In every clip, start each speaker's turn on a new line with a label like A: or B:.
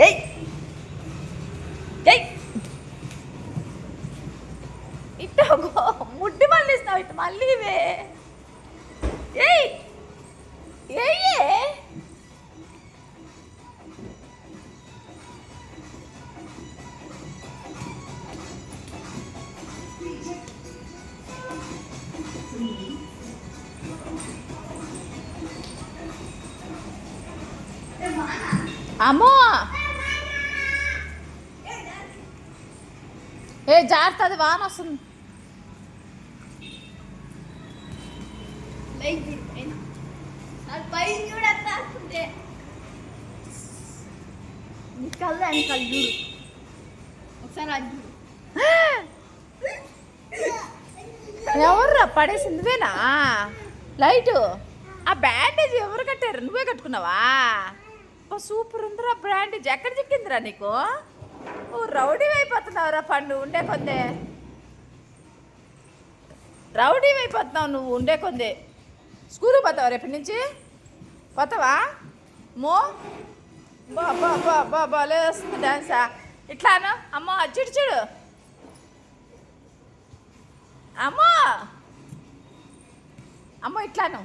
A: ఏయ్ ఏయ్ ఇట్టో ముడ్డి మళ్ళీ ఇస్తావు ఇటు మళ్ళీ ఇవే ఏయ్ ఏయే అమ్మో ఏ జారుతుంది వాన వస్తుంది
B: కళ్ళు అని కళ్ళు చూడు ఒకసారి అది చూడు
A: ఎవర్రా పడేసింది నువ్వేనా లైటు ఆ బ్యాండేజ్ ఎవరు కట్టారు నువ్వే కట్టుకున్నావా సూపర్ ఉందిరా బ్యాండేజ్ ఎక్కడ చిక్కిందిరా నీకు ఓ రౌడీ అయిపోతున్నావురా పండు ఉండే కొందే రౌడీ అయిపోతున్నావు నువ్వు ఉండే కొందే స్కూల్కి పోతావా రేపటి నుంచి పోతావా మో బా బా బా బా బాలే వస్తుంది డాన్సా ఇట్లాను అమ్మో చూడు చూడు అమ్మో అమ్మో ఇట్లాను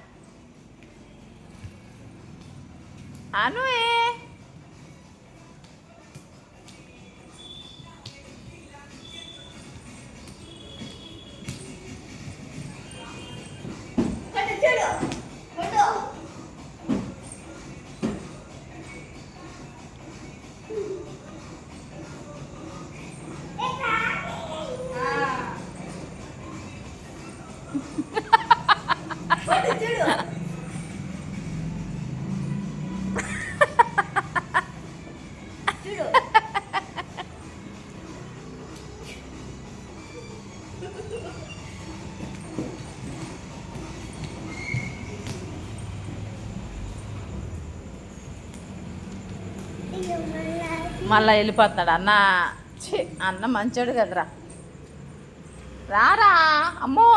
A: అనువే మళ్ళా వెళ్ళిపోతున్నాడు అన్న అన్న మంచోడు కదరా రారా అమ్మో